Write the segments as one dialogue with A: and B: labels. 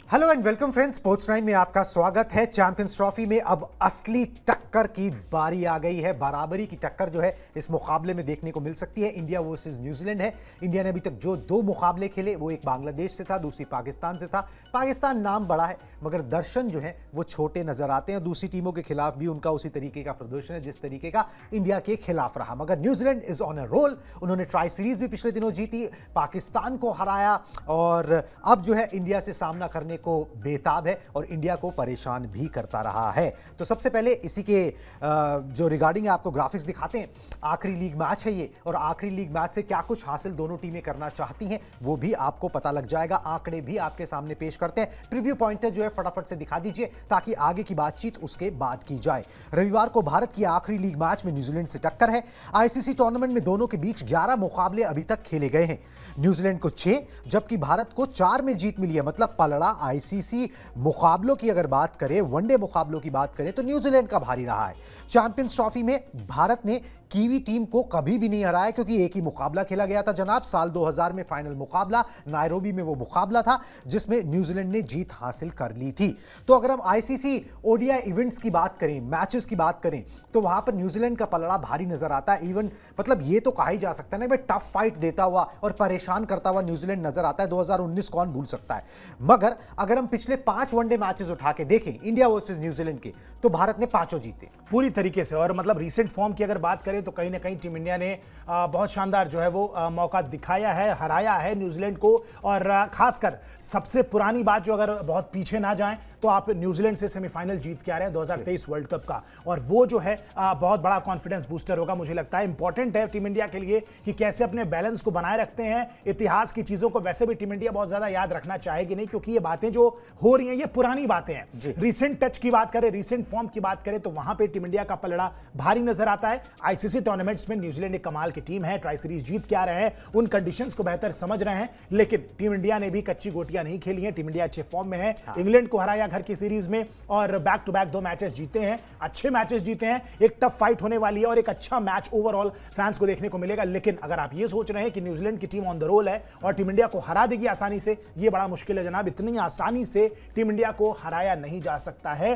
A: Hello and welcome friends, sports 9 में आपका स्वागत है। चैंपियंस ट्रॉफी में अब असली टक्कर की बारी आ गई है। बराबरी की टक्कर जो है इस मुकाबले में देखने को मिल सकती है। इंडिया वर्सेस न्यूजीलैंड है। इंडिया ने अभी तक जो दो मुकाबले खेले वो एक बांग्लादेश से था, दूसरी पाकिस्तान से था। पाकिस्तान नाम बड़ा है मगर दर्शन जो है वो छोटे नजर आते हैं। दूसरी टीमों के खिलाफ भी उनका उसी तरीके का प्रदर्शन है जिस तरीके का इंडिया के खिलाफ रहा। मगर New Zealand is on a roll. उन्होंने ट्राई सीरीज भी पिछले दिनों जीती, पाकिस्तान को हराया और अब जो है इंडिया से सामना करने को बेताब है और इंडिया को परेशान भी करता रहा है। तो सबसे पहले इसी के जो रिगार्डिंग आपको ग्राफिक्स दिखाते हैं। आखिरी लीग मैच है ये और आखिरी लीग मैच से क्या कुछ हासिल दोनों टीमें करना चाहती हैं वो भी आपको पता लग जाएगा। आंकड़े भी आपके सामने पेश करते हैं। प्रीव्यू पॉइंटर जो है फटाफट से दिखा दीजिए ताकि आगे की बातचीत उसके बाद की जाए। रविवार को भारत की आखिरी लीग मैच में न्यूजीलैंड से टक्कर है। आईसीसी टूर्नामेंट में दोनों के बीच 11 मुकाबले अभी तक खेले गए हैं। न्यूजीलैंड को 6 जबकि भारत को 4 में जीत मिली है। मतलब पलड़ा आईसीसी मुकाबलों की अगर बात करें, वनडे मुकाबलों की बात करें तो न्यूजीलैंड का भारी रहा है। चैंपियंस ट्रॉफी में भारत ने कीवी टीम को कभी भी नहीं हराया क्योंकि एक ही मुकाबला खेला गया था जनाब। साल 2000 में फाइनल मुकाबला नायरोबी में वो मुकाबला था जिसमें न्यूजीलैंड ने जीत हासिल कर ली थी। तो अगर हम आईसीसी ओडीआई इवेंट्स की बात करें, मैचेस की बात करें तो वहां पर न्यूजीलैंड का पलड़ा भारी नजर आता है। इवन मतलब ये तो कहा ही जा सकता है ना भाई, टफ फाइट देता हुआ और परेशान करता हुआ न्यूजीलैंड नजर आता है। 2019 कौन भूल सकता है। मगर अगर हम पिछले 5 वनडे मैचेस उठा के देखें इंडिया वर्सेस न्यूजीलैंड के, तो भारत ने 5 जीते
B: पूरी तरीके से। और मतलब रीसेंट फॉर्म की अगर बात करें तो कहीं ना कहीं टीम इंडिया ने बहुत शानदार जो है वो मौका दिखाया है, हराया है न्यूजीलैंड को। और खासकर सबसे पुरानी बात, जो अगर बहुत पीछे ना जाएं तो आप न्यूजीलैंड से सेमीफाइनल जीत के आ रहे हैं 2023 वर्ल्ड कप का, और वो जो है बहुत बड़ा कॉन्फिडेंस बूस्टर होगा। मुझे लगता है इंपॉर्टेंट है टीम इंडिया के लिए कि कैसे अपने बैलेंस को बनाए रखते हैं। इतिहास की चीजों को वैसे भी टीम इंडिया बहुत ज्यादा याद रखना चाहेगी नहीं क्योंकि ये बातें जो हो रही हैं ये पुरानी बातें हैं। रीसेंट टच की बात करें, रीसेंट फॉर्म की बात करें तो वहां पे टीम इंडिया का पलड़ा भारी नजर आता है। आईसीसी टूर्नामेंट्स में न्यूजीलैंड एक कमाल की टीम है, ट्राई सीरीज जीत के आ रहे हैं, उन कंडीशंस को बेहतर समझ रहे हैं। लेकिन टीम इंडिया ने भी कच्ची गोटियां नहीं खेली हैं। टीम इंडिया अच्छे फॉर्म में है। इंग्लैंड को हराया घर की सीरीज में और बैक टू बैक 2 मैचेस जीते हैं, अच्छे मैचेस जीते हैं। एक टफ फाइट होने वाली है और एक अच्छा मैच ओवरऑल फैंस को देखने को मिलेगा। लेकिन अगर आप ये सोच रहे हैं कि न्यूजीलैंड की टीम ऑन द रोल है और टीम इंडिया को हरा देगी आसानी से, ये बड़ा मुश्किल है जनाब। इतनी आसानी से टीम इंडिया को हराया नहीं जा सकता है।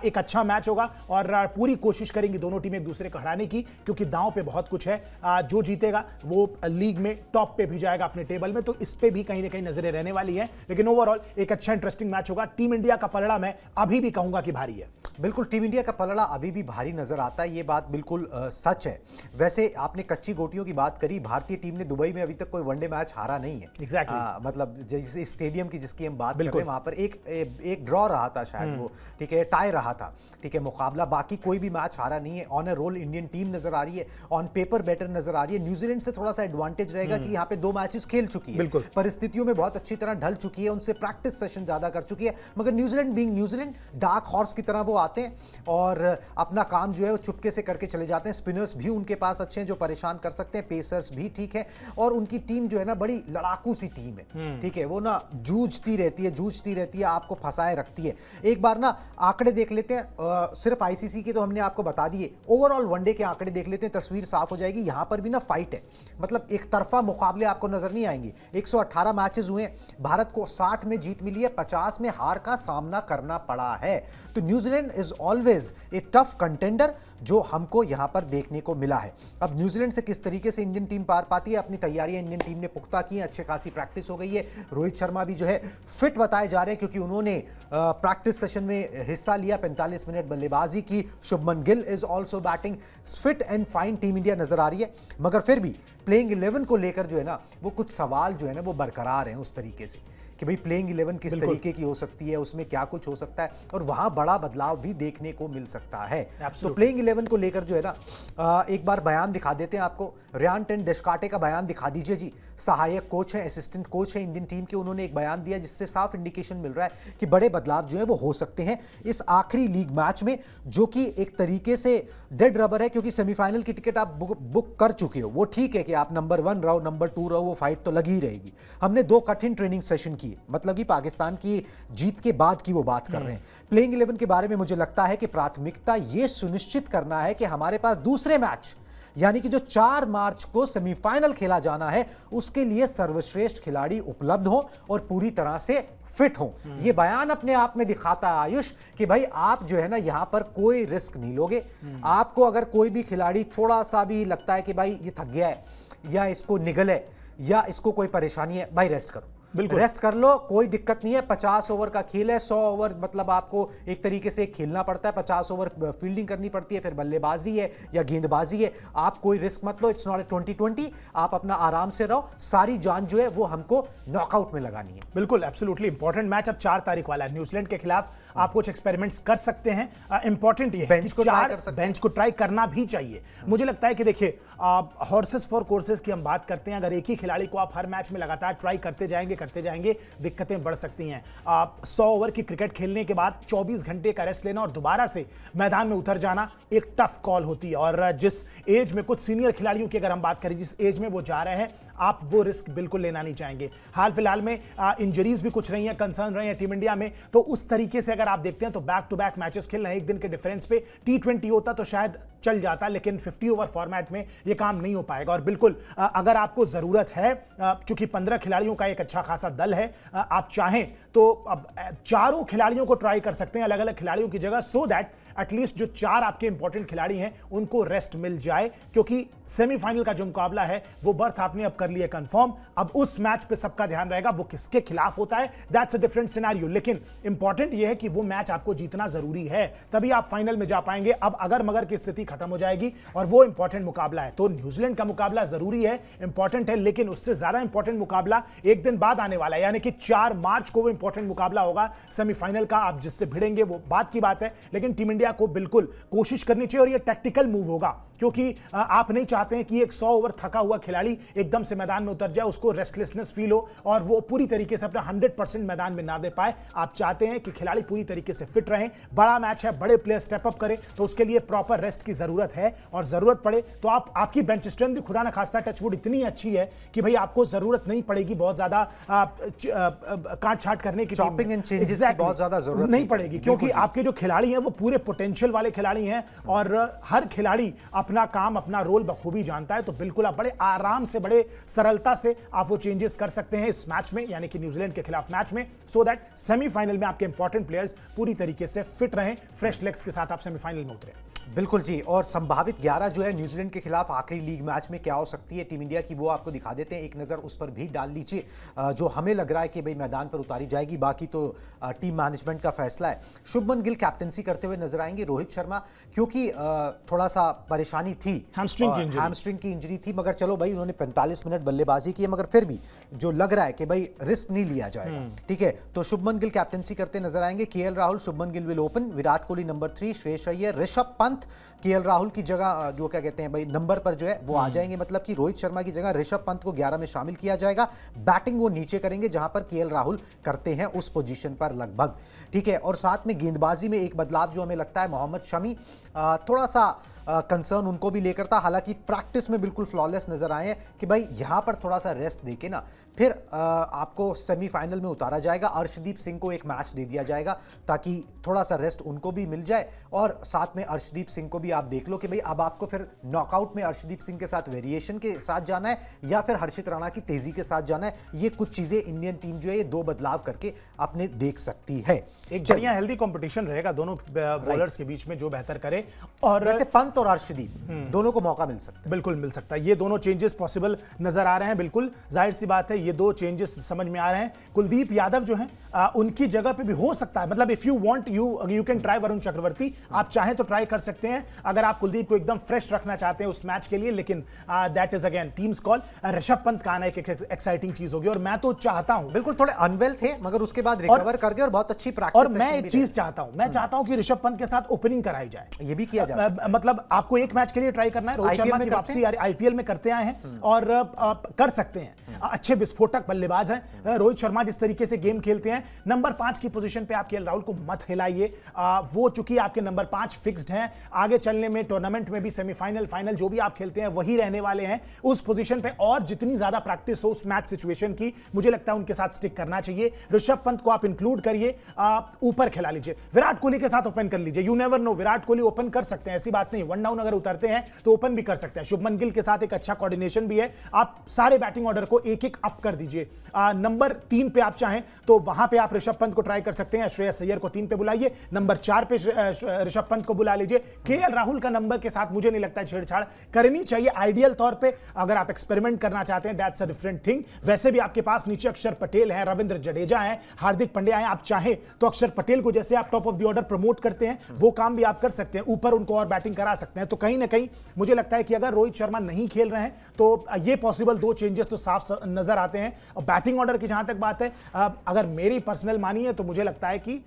B: एक अच्छा मैच होगा और पूरी कोशिश करेंगी दोनों टीम एक दूसरे को हराने की क्योंकि दांव पे बहुत कुछ है। जो जीतेगा वो लीग में टॉप पे भी जाएगा अपने टेबल में, तो इस पे भी कहीं ना कहीं नजरें रहने वाली हैं। लेकिन ओवरऑल एक अच्छा इंटरेस्टिंग मैच होगा। टीम इंडिया का पलड़ा मैं अभी भी कहूंगा कि भारी है।
A: बिल्कुल, टीम इंडिया का पलड़ा अभी भी भारी नजर आता है, ये बात बिल्कुल सच है। वैसे आपने कच्ची गोटियों की बात करी, भारतीय टीम ने दुबई में अभी तक कोई वनडे मैच हारा नहीं है।
B: एग्जैक्टली
A: मतलब जैसे स्टेडियम की जिसकी हम बात कर रहे हैं वहां पर एक ड्रॉ रहा था शायद वो, ठीक है, टाई रहा था, ठीक है, मुकाबला। बाकी कोई भी मैच हारा नहीं है। On a roll Indian team नजर आ रही है, ऑन पेपर बेटर नजर आ रही है। न्यूजीलैंड से थोड़ा सा एडवांटेज रहेगा कि यहाँ पे 2 मैचेस खेल चुकी है, परिस्थितियों में बहुत अच्छी तरह ढल चुकी है, उनसे प्रैक्टिस सेशन ज्यादा कर चुकी है। मगर New Zealand being New Zealand, dark horse की तरह वो आते हैं और अपना काम जो है वो चुपके से करके चले जाते हैं। स्पिनर्स भी उनके पास अच्छे हैं जो परेशान कर सकते हैं, पेसर्स भी ठीक है। और उनकी टीम जो है ना बड़ी लड़ाकू सी टीम है, ठीक है, वो ना जूझती रहती है, आपको फंसाए रखती है। एक बार ना आंकड़े देख लेते हैं, सिर्फ आईसीसी के तो हमने आपको बता दिए, ओवरऑल वनडे के आंकड़े देख लेते हैं, तस्वीर साफ हो जाएगी। यहां पर भी ना फाइट है, मतलब एक तरफा मुकाबले आपको नजर नहीं आएंगे। 118 मैचेस हुए, भारत को 60 में जीत मिली है, 50 में हार का सामना करना पड़ा है। तो New Zealand is always a tough contender जो हमको यहां पर देखने को मिला है। अब न्यूजीलैंड से किस तरीके से इंडियन टीम पार पाती है, अपनी तैयारियां इंडियन टीम ने पुख्ता की हैं, अच्छे खासी प्रैक्टिस हो गई है। रोहित शर्मा भी जो है फिट बताए जा रहे हैं क्योंकि उन्होंने प्रैक्टिस सेशन में हिस्सा लिया, 45 मिनट बल्लेबाजी की। Shubman Gill is also batting, fit and fine team India नजर आ रही है। मगर फिर भी प्लेइंग 11 को लेकर जो है ना वो कुछ सवाल जो है ना वो बरकरार हैं उस तरीके से कि भाई प्लेइंग 11 किस तरीके की हो सकती है, उसमें क्या कुछ हो सकता है और वहां बड़ा बदलाव भी देखने को मिल सकता है। तो प्लेइंग 11 को लेकर जो है ना एक बार बयान दिखा देते हैं आपको। रियान टेन डेस्काटे का बयान दिखा दीजिए जी। सहायक कोच है, असिस्टेंट कोच है इंडियन टीम के, उन्होंने एक बयान दिया जिससे साफ इंडिकेशन मिल रहा है कि बड़े बदलाव जो है वो हो सकते हैं इस आखिरी लीग मैच में, जो कि एक तरीके से डेड रबर है क्योंकि सेमीफाइनल की टिकट आप बुक कर चुके हो। वो ठीक है कि आप नंबर 1 रहो, नंबर 2 रहो, वो फाइट तो लगी ही रहेगी। हमने 2 कठिन ट्रेनिंग सेशन किए, मतलब कि पाकिस्तान की जीत के बाद की वो बात कर रहे हैं। प्लेइंग 11 के बारे में मुझे लगता है कि प्राथमिकता ये सुनिश्चित करना है कि हमारे पास दूसरे मैच यानी कि जो 4 मार्च को सेमीफाइनल खेला जाना है उसके लिए सर्वश्रेष्ठ खिलाड़ी उपलब्ध हो और पूरी तरह से फिट हो। ये बयान अपने आप में दिखाता है आयुष कि भाई आप जो है ना यहां पर कोई रिस्क नहीं लोगे। आपको अगर कोई भी खिलाड़ी थोड़ा सा भी लगता है कि भाई ये थक गया है या इसको निगल है या इसको कोई परेशानी है, भाई रेस्ट करो,
B: बिल्कुल
A: रेस्ट कर लो, कोई दिक्कत नहीं है। 50 ओवर का खेल है, 100 ओवर मतलब आपको एक तरीके से खेलना पड़ता है, 50 ओवर फील्डिंग करनी पड़ती है, फिर बल्लेबाजी है या गेंदबाजी है। आप कोई रिस्क मत लो, इट्स नॉट ए 2020, आप अपना आराम से रहो। सारी जान जो है वो हमको नॉकआउट में लगानी है।
B: बिल्कुल एब्सोल्युटली इंपॉर्टेंट मैच अब 4 तारीख वाला है न्यूजीलैंड के खिलाफ। आप कुछ एक्सपेरिमेंट्स कर सकते हैं। इंपॉर्टेंट ये है कि बेंच को ट्राई करना भी चाहिए। मुझे लगता है कि देखिए हॉर्सेस फॉर कोर्सेस की हम बात करते हैं, अगर एक ही खिलाड़ी को आप हर मैच में लगातार ट्राई करते जाएंगे दिक्कतें बढ़ सकती हैं। 100 ओवर की क्रिकेट खेलने के बाद 24 घंटे का रेस्ट लेना और दोबारा से मैदान में उतर जाना एक टफ कॉल होती है। और जिस एज में कुछ सीनियर खिलाड़ियों की अगर हम बात करें, जिस एज में वो जा रहे हैं, आप वो रिस्क बिल्कुल लेना नहीं चाहेंगे। हाल फिलहाल में इंजरीज भी कुछ रही हैं, कंसर्न रहे हैं टीम इंडिया में, तो उस तरीके से अगर आप देखते हैं तो बैक टू बैक मैचेस खेलना है एक दिन के डिफरेंस पे। T20 होता तो शायद चल जाता, लेकिन 50 ओवर फॉर्मेट में ये काम नहीं हो पाएगा। और बिल्कुल अगर आपको जरूरत है, चूंकि 15 खिलाड़ियों का एक अच्छा खासा दल है, आप चाहें तो अब चारों खिलाड़ियों को ट्राई कर सकते हैं अलग अलग खिलाड़ियों की जगह, सो दैट एटलीस्ट जो 4 आपके इंपॉर्टेंट खिलाड़ी हैं उनको रेस्ट मिल जाए, क्योंकि सेमीफाइनल का जो मुकाबला है वो बर्थ आपने अब कर लिया कंफर्म। अब उस मैच पे सबका ध्यान रहेगा वो किसके खिलाफ होता है, दैट्स अ डिफरेंट सिनेरियो। लेकिन इंपॉर्टेंट ये है कि वो मैच आपको जीतना जरूरी है, तभी आप फाइनल में जा पाएंगे। अब अगर मगर की स्थिति खत्म हो जाएगी और वो इंपॉर्टेंट मुकाबला है, तो न्यूजीलैंड का मुकाबला जरूरी है, इंपॉर्टेंट है, लेकिन उससे ज्यादा इंपॉर्टेंट मुकाबला एक दिन बाद आने वाला है, यानी कि 4 मार्च को वो इंपॉर्टेंट मुकाबला होगा सेमीफाइनल का। आप जिससे भिड़ेंगे वो बात की बात है, लेकिन टीम इंडिया को बिल्कुल कोशिश करनी चाहिए और ये टैक्टिकल मूव होगा, क्योंकि आप नहीं चाहते हैं कि एक 100 ओवर थका हुआ खिलाड़ी एकदम से मैदान में उतर जाए, उसको रेस्टलेसनेस फील हो और वो पूरी तरीके से अपना 100% मैदान में ना दे पाए। आप चाहते हैं कि खिलाड़ी पूरी तरीके से फिट रहें। बड़ा मैच है, बड़े प्लेयर स्टेप अप करें, तो उसके लिए प्रॉपर रेस्ट की जरूरत है। और जरूरत पड़े तो आपकी बेंच स्ट्रेंथ भी खुदा ना खास्ता टचवुड इतनी अच्छी है कि भाई आपको जरूरत नहीं पड़ेगी बहुत ज्यादा काट छाट करने की,
A: चॉपिंग एंड चेंजेस की बहुत ज्यादा जरूरत
B: नहीं पड़ेगी, क्योंकि आपके जो खिलाड़ी हैं वो पूरे पोटेंशियल वाले खिलाड़ी हैं और हर खिलाड़ी अपना काम अपना रोल बखूबी जानता है। तो बिल्कुल आप बड़े आराम से, बड़े सरलता से आप वो चेंजेस कर सकते हैं इस मैच में, यानी कि न्यूजीलैंड के खिलाफ मैच में, सो दैट सेमीफाइनल में आपके इंपॉर्टेंट प्लेयर्स पूरी तरीके से फिट रहें, फ्रेश लेग्स के साथ आप सेमीफाइनल में उतरें।
A: बिल्कुल जी। और संभावित 11 जो है न्यूजीलैंड के खिलाफ आखिरी लीग मैच में क्या हो सकती है टीम इंडिया की, वो आपको दिखा देते हैं, एक नज़र उस पर भी डाल लीजिए। जो हमें लग रहा है कि भाई मैदान पर उतारी जाएगी, बाकी तो टीम मैनेजमेंट का फैसला है। शुभमन गिल कैप्टनसी करते हुए नजर आएंगे। रोहित शर्मा क्योंकि थोड़ा सा परेशानी थी, हैमस्ट्रिंग की इंजरी थी, मगर चलो भाई उन्होंने 45 मिनट बल्लेबाजी की है, मगर फिर भी जो लग रहा है कि भाई रिस्क नहीं लिया जाएगा, ठीक है। तो शुभमन गिल कैप्टनसी करते नजर आएंगे। KL Rahul, Shubman Gill will open, Virat Kohli number 3, Shreyas Iyer, Rishabh Pant KL Rahul की जगह जो क्या कहते हैं भाई नंबर पर जो है वो आ जाएंगे, मतलब कि रोहित शर्मा की जगह ऋषभ पंत को 11 में शामिल किया जाएगा। बैटिंग वो नीचे करेंगे जहां पर केएल राहुल करते हैं उस पोजीशन पर लगभग, ठीक है। और साथ में गेंदबाजी में एक बदलाव जो हमें लगता है, मोहम्मद शमी थोड़ा सा कंसर्न उनको भी लेकर था, हालांकि प्रैक्टिस में बिल्कुल फ्लॉलेस नजर आए हैं कि भाई यहां पर थोड़ा सा रेस्ट देके ना फिर आपको सेमीफाइनल में उतारा जाएगा। अर्शदीप सिंह को एक मैच दे दिया जाएगा ताकि थोड़ा सा रेस्ट उनको भी मिल जाए। और साथ में अर्शदीप सिंह को भी आप देख लो कि भाई अब आपको फिर नॉकआउट में अर्शदीप सिंह के साथ वेरिएशन के साथ जाना है या फिर हर्षित राणा की तेजी के साथ जाना है। ये कुछ चीजें इंडियन टीम जो है ये 2 बदलाव करके अपने देख सकती है।
B: एक बढ़िया हेल्दी कंपटीशन रहेगा दोनों बॉलर्स के बीच में, जो बेहतर करे। और
A: वैसे पंत और अर्शदीप दोनों को मौका मिल सकता है,
B: बिल्कुल मिल सकता है। ये दोनों चेंजेस पॉसिबल नजर आ रहे हैं, बिल्कुल जाहिर सी बात है, ये 2 चेंजेस समझ में आ रहे हैं। कुलदीप यादव जो हैं उनकी जगह पे भी हो सकता है, मतलब if you want you can try Varun Chakravarthy, आप चाहें तो ट्राई कर सकते हैं अगर आप कुलदीप को एकदम फ्रेश रखना चाहते हैं उस मैच के लिए, लेकिन that is again teams call. Rishabh Pant का आना एक एक्साइटिंग चीज होगी और मैं तो चाहता हूं,
A: बिल्कुल थोड़े अनवेल थे मगर उसके बाद रिकवर कर गए और बहुत अच्छी प्रैक्टिस।
B: और मैं एक चीज चाहता हूं, मैं चाहता हूं कि ऋषभ पंत के साथ ओपनिंग कराई जाए,
A: ये भी किया जा सकता है।
B: मतलब आपको एक मैच के लिए ट्राई करना है, रोहित शर्मा की वापसी आईपीएल में करते आए हैं और कर सकते हैं, अच्छे विस्फोटक बल्लेबाज हैं रोहित शर्मा, जिस तरीके से गेम खेलते हैं। नंबर 5 की पोजीशन पे आप केएल राहुल को मत हिलाइए, वो चूंकि आपके नंबर 5 फिक्स्ड हैं, आगे चलने में टूर्नामेंट में भी सेमीफाइनल फाइनल जो भी आप खेलते हैं वही रहने वाले हैं उस पोजीशन पे, और जितनी ज्यादा प्रैक्टिस हो उस मैच सिचुएशन की, मुझे लगता है उनके साथ स्टिक करना चाहिए। ऋषभ पंत को आप इंक्लूड करिए, ऊपर खिला लीजिए, विराट कोहली के साथ ओपन कर लीजिए, you never know, Virat Kohli open कर सकते हैं, ऐसी बात नहीं, वन डाउन अगर उतरते हैं तो ओपन भी कर सकते हैं। शुभमन गिल के साथ एक अच्छा कोऑर्डिनेशन भी है। आप सारे बैटिंग ऑर्डर को एक एक अप कर दीजिए। नंबर 3 पे आप चाहें तो वहां पे आप ऋषभ पंत को ट्राई कर सकते हैं, श्रेयस अय्यर को 3 पे बुलाइए, नंबर 4 पे ऋषभ पंत को बुला लीजिए। केएल राहुल का नंबर के साथ मुझे नहीं लगता है छेड़छाड़ करनी चाहिए आइडियल तौर पे। अगर आप एक्सपेरिमेंट करना चाहते हैं दैट्स अ डिफरेंट थिंग। वैसे भी आपके पास नीचे अक्षर पटेल है, रविंद्र जडेजा है, हार्दिक पांड्या है। आप चाहें तो अक्षर पटेल को जैसे आप top of the order promote करते हैं वो काम भी आप कर सकते हैं, ऊपर उनको और बैटिंग करा सकते हैं। तो कहीं ना कहीं मुझे लगता है कि अगर रोहित शर्मा नहीं खेल रहे हैं तो ये पॉसिबल 2 चेंजेस तो साफ नजर आते हैं। और बैटिंग ऑर्डर की जहां तक बात है, अगर मेरी पर्सनल मानी है तो मुझे लगता है कि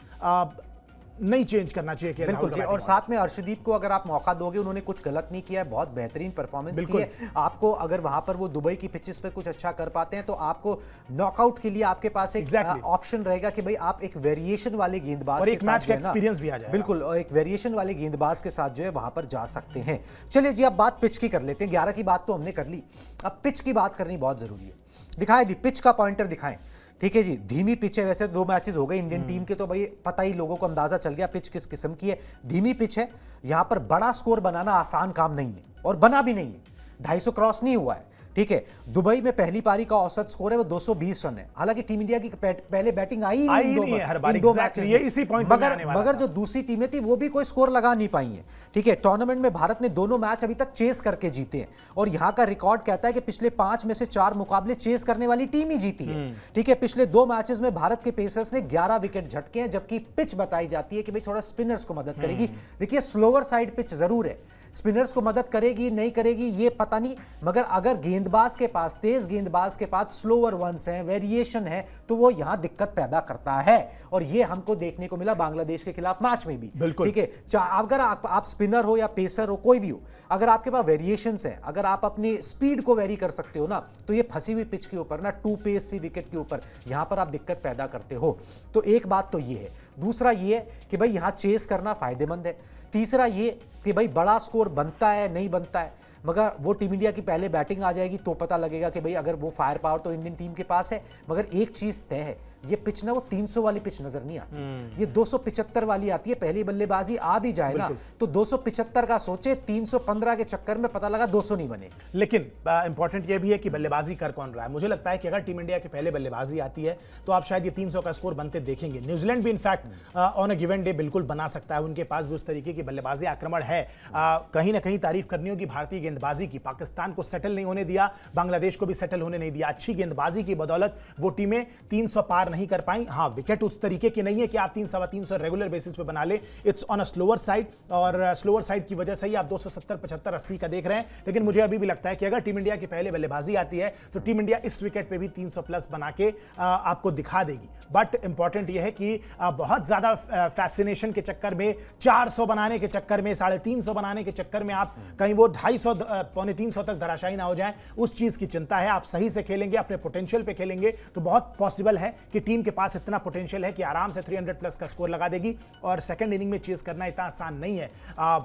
B: नहीं चेंज करना चाहिए केएल राहुल
A: बिल्कुल जी। और साथ में अर्शदीप को अगर आप मौका दोगे, उन्होंने कुछ गलत नहीं किया है, बहुत बेहतरीन परफॉर्मेंस की है। आपको अगर वहां पर वो दुबई की पिचेस पे कुछ अच्छा कर पाते हैं तो आपको नॉकआउट के लिए आपके पास एक ऑप्शन रहेगा कि भाई आप एक वेरिएशन वाले गेंदबाज
B: और एक मैच का एक्सपीरियंस भी आ जाएगा।
A: बिल्कुल, और एक वेरिएशन वाले गेंदबाज के साथ जो है वहां पर जा सकते हैं। चलिए जी, अब बात पिच की कर लेते हैं। 11 की बात तो हमने कर ली, अब पिच की बात करनी बहुत जरूरी है। दिखाएं जी, पिच का पॉइंटर दिखाएं। ठीक है जी, धीमी पिच है। वैसे 2 मैचेस हो गए इंडियन टीम के, तो भाई पता ही लोगों को अंदाजा चल गया पिच किस किस्म की है। धीमी पिच है, यहां पर बड़ा स्कोर बनाना आसान काम नहीं है और बना भी नहीं है। 250 क्रॉस नहीं हुआ है। ठीक है, दुबई में पहली पारी का औसत स्कोर है वो 220 रन है। हालांकि टीम इंडिया की पहले बैटिंग आई नहीं है हर बार,
B: ये इसी पॉइंट पे आने वाला
A: मगर जो दूसरी टीमें थी वो भी कोई स्कोर लगा नहीं पाई है। ठीक है, टूर्नामेंट में भारत ने दोनों मैच अभी तक चेस करके जीते हैं और यहां का रिकॉर्ड कहता है कि पिछले 5 में से 4 मुकाबले चेस करने वाली टीम ही जीती है। ठीक है, पिछले 2 मैचेस में भारत के पेसर्स ने 11 विकेट झटके हैं, जबकि पिच बताई जाती है कि भाई थोड़ा स्पिनर्स को मदद करेगी। देखिए, स्लोअर साइड पिच जरूर है, स्पिनर्स को मदद करेगी नहीं करेगी ये पता नहीं, मगर अगर गेंदबाज के पास, तेज गेंदबाज के पास स्लोअर वंस हैं, वेरिएशन है, तो वो यहां दिक्कत पैदा करता है। और ये हमको देखने को मिला बांग्लादेश के खिलाफ मैच में भी।
B: बिल्कुल,
A: ठीक है, अगर आप स्पिनर हो या पेसर हो, कोई भी हो, अगर आपके पास वेरिएशंस है, अगर आप अपनी स्पीड को वेरी कर सकते हो ना, तो ये फंसी हुई पिच के ऊपर ना, 2 पेस सी विकेट के ऊपर यहां पर आप दिक्कत पैदा करते हो। तो एक बात तो ये है। दूसरा ये है कि भाई यहां चेस करना फायदेमंद है। तीसरा ये कि भाई बड़ा स्कोर बनता है नहीं बनता है, मगर वो टीम इंडिया की पहले बैटिंग आ जाएगी तो पता लगेगा कि भाई अगर वो फायर पावर तो इंडियन टीम के पास है। मगर एक चीज तय है, ये पिच ना वो 300 वाली पिच नजर नहीं आती, ये 275 वाली आती है। पहली बल्लेबाजी आ भी जाए ना तो 275 का सोचे, 315 के चक्कर में पता लगा 200 नहीं बने।
B: लेकिन इंपॉर्टेंट ये भी है कि बल्लेबाजी कर कौन रहा है। मुझे लगता है कि अगर टीम इंडिया के पहले बल्लेबाजी आती है तो आप शायद ये 300 का स्कोर बनते देखेंगे। न्यूजीलैंड भी in fact on a given day बिल्कुल बना सकता है, उनके पास भी उस तरीके की बल्लेबाजी आक्रमण है। कहीं ना कहीं तारीफ करनी होगी भारतीय गेंदबाजी की। पाकिस्तान को सेटल नहीं होने दिया, बांग्लादेश को भी सेटल होने नहीं दिया। अच्छी गेंदबाजी की बदौलत वो टीमें 300 पार नहीं कर पाई। हाँ, विकेट उस तरीके की नहीं है कि आप 300 रेगुलर बेसिस पे बना ले, it's on a slower side, और स्लोअर साइड की वजह से ही आप 270, 75, 80 का देख रहे हैं। लेकिन मुझे अभी भी लगता है कि अगर टीम इंडिया की पहले बल्लेबाजी आती है तो टीम इंडिया इस विकेट पे भी 300 प्लस बना के आपको दिखा देगी। बट इंपॉर्टेंट यह है कि बहुत ज्यादा फैसिनेशन के चक्कर में, 400 बनाने के चक्कर में, 350 बनाने के चक्कर में आप कहीं वो 250, 250 तक धराशायी ना हो जाए, उस चीज की चिंता है। आप सही से खेलेंगे, अपने पोटेंशियल पे खेलेंगे तो बहुत पॉसिबल है कि टीम के पास इतना पोटेंशियल है कि आराम से 300 प्लस का स्कोर लगा देगी। और सेकंड इनिंग में चेस करना इतना आसान नहीं है।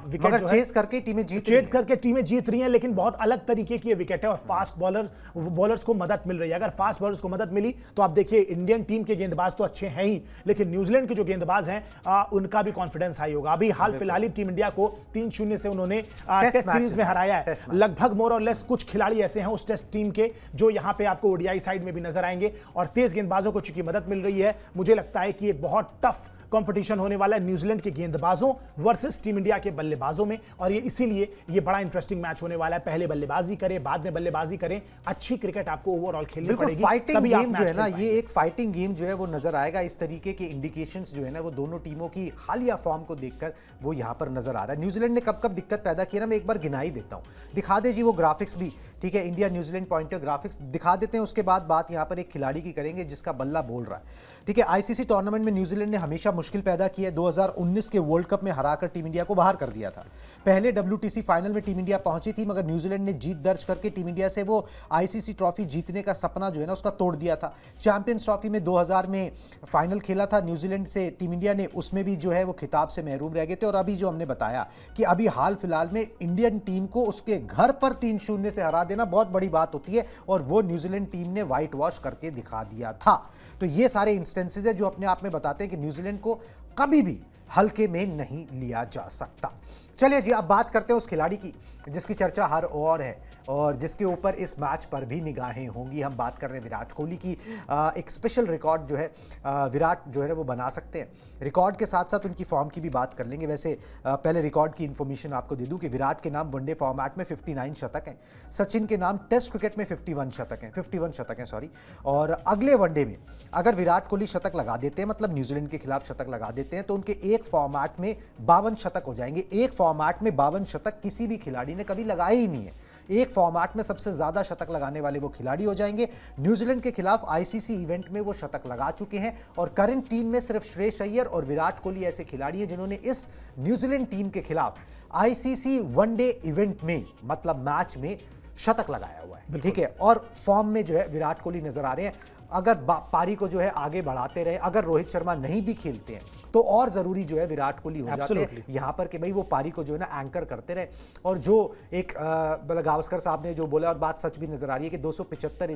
B: विकेट जो
A: चेस करके टीमें
B: जीत रही हैं, लेकिन बहुत अलग तरीके की विकेट है और फास्ट बॉलर्स को मदद मिल रही है। अगर फास्ट बॉलर्स को मदद मिली तो आप देखिए इंडियन टीम के गेंदबाज तो अच्छे हैं ही, लेकिन न्यूजीलैंड के जो गेंदबाज हैं उनका भी कॉन्फिडेंस हाई होगा। अभी हाल फिलहाल ही टीम इंडिया को 3-0 से उन्होंने टेस्ट सीरीज में हराया है। लगभग मोर और लेस कुछ खिलाड़ी ऐसे हैं उस टेस्ट टीम के जो यहां पे आपको ओडीआई साइड में भी नजर आएंगे। और तेज गेंदबाजों को चूंकि मदद मिल रही है, मुझे लगता है कि एक बहुत टफ कंपटीशन होने वाला है न्यूजीलैंड के गेंदबाजों वर्सेस टीम इंडिया के बल्लेबाजों में। और ये इसीलिए ये बड़ा इंटरेस्टिंग मैच होने वाला है। पहले बल्लेबाजी करें, बाद में बल्लेबाजी करें, अच्छी क्रिकेट आपको ओवरऑल खेलनी पड़ेगी।
A: फाइटिंग गेम जो है ना, ये एक फाइटिंग गेम जो है वो नजर आएगा। इस तरीके के इंडिकेशंस जो है ना वो दोनों टीमों की हालिया फॉर्म को देखकर वो यहां पर नजर आ रहा है। न्यूजीलैंड ने कब कब दिक्कत पैदा की ना, मैं एक बार गिनाई देता हूं। दिखा दे जी वो ग्राफिक्स भी, ठीक है, India New Zealand point of graphics दिखा देते हैं। उसके बाद बात यहां पर एक खिलाड़ी की करेंगे जिसका बल्ला बोल रहा है। ठीक है, आईसीसी टूर्नामेंट में न्यूजीलैंड ने हमेशा मुश्किल पैदा की है। 2019 के वर्ल्ड कप में हराकर टीम इंडिया को बाहर कर दिया था। पहले WTC फाइनल में टीम इंडिया पहुंची थी, मगर न्यूजीलैंड ने जीत दर्ज करके टीम इंडिया से वो आईसीसी ट्रॉफी जीतने का सपना जो है ना उसका तोड़ दिया था। चैंपियंस ट्रॉफी में 2000 में फाइनल खेला था न्यूजीलैंड से टीम इंडिया ने, उसमें भी जो है वो खिताब से महरूम रह गए थे। और अभी जो हमने बताया कि अभी हाल फिलहाल में इंडियन टीम को उसके घर पर 3-0 से हरा देना बहुत बड़ी बात होती है, और वो न्यूजीलैंड टीम ने व्हाइट वॉश करके दिखा दिया था। तो ये सारे इंस्टेंसेस है जो अपने आप में बताते हैं कि न्यूजीलैंड को कभी भी हल्के में नहीं लिया जा सकता। चलिए जी, अब बात करते हैं उस खिलाड़ी की जिसकी चर्चा हर ओर है और जिसके ऊपर इस मैच पर भी निगाहें होंगी। हम बात कर रहे हैं विराट कोहली की। एक स्पेशल रिकॉर्ड जो है विराट जो है वो बना सकते हैं। रिकॉर्ड के साथ साथ उनकी फॉर्म की भी बात कर लेंगे। वैसे पहले रिकॉर्ड की इन्फॉर्मेशन आपको दे दूं कि विराट के नाम वनडे फॉर्मेट में 59 शतक हैं, सचिन के नाम टेस्ट क्रिकेट में 51 शतक हैं सॉरी। और अगले वनडे में अगर विराट कोहली शतक लगा देते हैं, मतलब न्यूजीलैंड के खिलाफ शतक लगा देते हैं, तो उनके एक फॉर्मेट में 52 शतक हो जाएंगे। एक फॉर्मेट में 52 शतक किसी भी खिलाड़ी ने कभी लगाए ही नहीं है। एक फॉर्मेट में सबसे ज्यादा शतक लगाने वाले वो खिलाड़ी हो जाएंगे। न्यूजीलैंड के खिलाफ आईसीसी इवेंट में वो शतक लगा चुके हैं और करंट टीम में सिर्फ श्रेयस अय्यर और विराट कोहली ऐसे खिलाड़ी हैं जिन्होंने इस न्यूजीलैंड टीम के खिलाफ आईसीसी वनडे इवेंट में, मतलब मैच में, शतक लगाया हुआ है। ठीक है, और फॉर्म में जो है विराट कोहली नजर आ रहे हैं। अगर पारी को जो है आगे बढ़ाते रहे, अगर रोहित शर्मा नहीं भी खेलते हैं तो और जरूरी जो है विराट कोहली हो जाते हैं यहां पर कि भाई वो पारी को जो है ना एंकर करते रहे। और जो एक गावस्कर साहब ने जो बोला और बात सच भी नजर आ रही है कि 275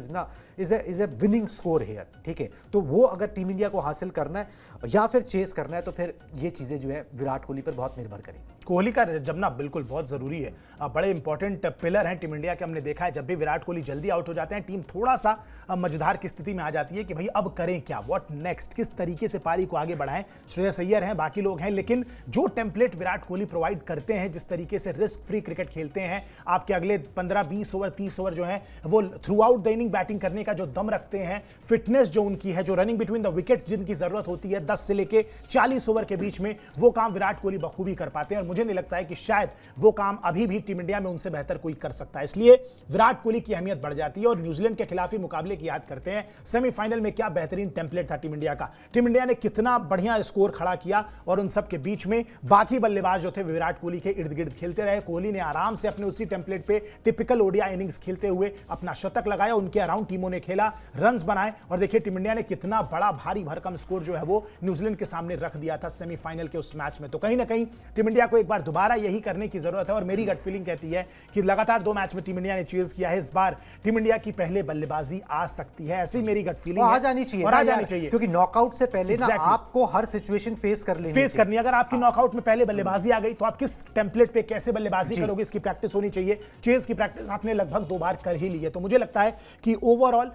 A: is a winning score here. ठीक है, तो वो अगर टीम इंडिया को हासिल करना है या फिर चेस करना है तो फिर ये चीजें जो है विराट कोहली पर बहुत निर्भर करेंगी।
B: कोहली का जमना बिल्कुल बहुत जरूरी है। बड़े इंपॉर्टेंट पिलर हैं टीम इंडिया के। हमने देखा है जब भी विराट कोहली जल्दी आउट हो जाते हैं टीम थोड़ा सा मजेदार की स्थिति में आ जाती है कि भाई अब करें क्या, व्हाट नेक्स्ट, किस तरीके से पारी को आगे बढ़ाएं। श्रेयस अय्यर हैं, बाकी लोग हैं, लेकिन जो टेम्पलेट विराट कोहली प्रोवाइड करते हैं, जिस तरीके से रिस्क फ्री क्रिकेट खेलते हैं, आपके अगले 15-20 ओवर 30 ओवर जो है वो through out the inning batting करने का जो दम रखते हैं, फिटनेस जो उनकी है, जो रनिंग बिटवीन द विकेट्स जिनकी जरूरत होती है 10 से लेके 40 ओवर के बीच में, वो काम विराट कोहली बखूबी कर पाते हैं। और मुझे नहीं लगता है कि शायद वो काम अभी भी टीम इंडिया में उनसे बेहतर कोई कर सकता है। इसलिए विराट कोहली की अहमियत बढ़ जाती है। और न्यूजीलैंड के खिलाफ ही मुकाबले की याद करते हैं, सेमीफाइनल में क्या बेहतरीन टेम्पलेट था टीम इंडिया का। टीम इंडिया ने कितना बढ़िया स्कोर खड़ा किया और उन सब के बीच में बाकी बल्लेबाज जो थे विराट कोहली के इर्द गिर्द खेलते रहे। कोहली ने आराम से अपने उसी टेम्पलेट पे टिपिकल ओडीआई इनिंग्स खेलते हुए अपना शतक लगाया, उनके अराउंड टीमों ने खेला, रन्स बनाए और देखिए टीम इंडिया ने कितना बड़ा भारी भरकम स्कोर जो है वो न्यूजीलैंड के सामने रख दिया था सेमीफाइनल के उस मैच में। तो कहीं ना कहीं टीम इंडिया को एक बार दोबारा यही करने की जरूरत है। और मेरी गट फीलिंग कहती है कि लगातार 2 मैच में टीम इंडिया ने चेज किया है, इस बार टीम इंडिया की पहले बल्लेबाजी आ सकती है, ऐसी मेरी गट फीलिंग है।
A: आ जानी चाहिए
B: और आ जानी चाहिए,
A: क्योंकि नॉकआउट से पहले ना आपको हर सिचुएशन फेस करनी।
B: अगर आपकी नॉकआउट में पहले बल्लेबाजी आ गई तो आप किस टेम्पलेट पे कैसे बल्लेबाजी करोगे, इसकी प्रैक्टिस होनी चाहिए। चेज की प्रैक्टिस आपने लगभग 2 बार कर ही ली है। तो मुझे लगता है कि ओवरऑल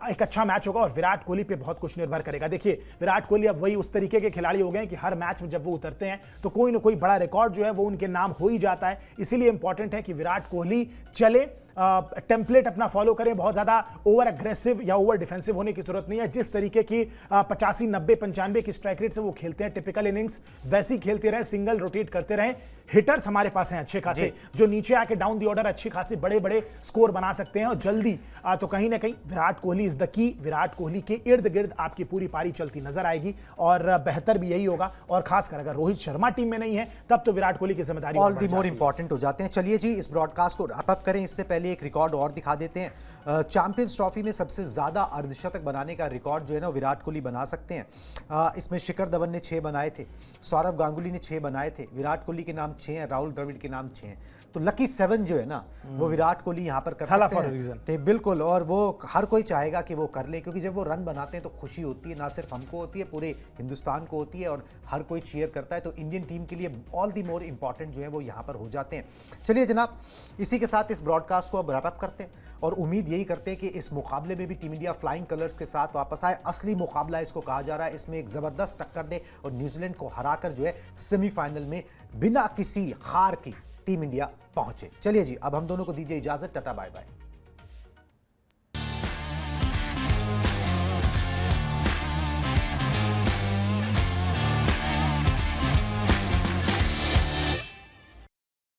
B: एक अच्छा मैच होगा और विराट कोहली पे बहुत कुछ निर्भर करेगा। देखिए विराट कोहली अब वही उस तरीके के खिलाड़ी हो गए हैं कि हर मैच में जब वो उतरते हैं तो कोई ना कोई बड़ा रिकॉर्ड जो है वो उनके नाम हो ही जाता है। इसीलिए इंपॉर्टेंट है कि विराट कोहली चले, टेम्पलेट अपना फॉलो करें। बहुत ज्यादा ओवर अग्रेसिव या ओवर डिफेंसिव होने की जरूरत नहीं है। जिस तरीके की 85, 90, 95 की स्ट्राइक रेट से वो खेलते हैं टिपिकल इनिंग्स, वैसी खेलते रहे, सिंगल रोटेट करते रहे। हिटर्स हमारे पास हैं अच्छे खासे, जो नीचे आके डाउन दी ऑर्डर अच्छे खासे बड़े बड़े स्कोर बना सकते हैं और जल्दी। तो कहीं ना कहीं Virat Kohli is the key. Virat Kohli के इर्द गिर्द आपकी पूरी पारी चलती नजर आएगी और बेहतर भी यही होगा। और खासकर अगर रोहित शर्मा टीम में नहीं है तब तो विराट कोहली की जिम्मेदारी
A: ऑल दी मोर इंपॉर्टेंट हो जाते हैं। चलिए जी, इस ब्रॉडकास्ट को रैप अप करें इससे पहले एक रिकॉर्ड और दिखा देते हैं। चैंपियंस ट्रॉफी में सबसे ज्यादा अर्धशतक बनाने का रिकॉर्ड जो है ना विराट कोहली बना सकते हैं। इसमें शिखर धवन ने 6 बनाए थे, सौरव गांगुली ने 6 बनाए थे, विराट कोहली के नाम 6 हैं, राहुल द्रविड़ के नाम 6 हैं। तो लकी 7 जो है ना वो विराट कोहली यहां पर कर सकते हैं। बिल्कुल, और वो हर कोई चाहेगा कि वो कर ले, क्योंकि जब वो रन बनाते हैं तो खुशी होती है, ना सिर्फ हमको होती है, पूरे हिंदुस्तान को होती है और हर कोई चीयर करता है। तो इंडियन टीम के लिए ऑल दी मोर इंपॉर्टेंट जो है वो यहां पर हो जाते हैं। चलिए जनाब, इसी के साथ इस ब्रॉडकास्ट को अब रैप अप करते हैं और उम्मीद यही करते हैं कि इस मुकाबले में भी टीम इंडिया फ्लाइंग कलर्स के साथ वापस आए। असली मुकाबला इसको कहा जा रहा है, इसमें एक जबरदस्त टक्कर दे और न्यूजीलैंड को हराकर जो है सेमीफाइनल में बिना किसी हार की टीम इंडिया पहुंचे। चलिए जी, अब हम दोनों को दीजिए इजाजत, टाटा बाय बाय।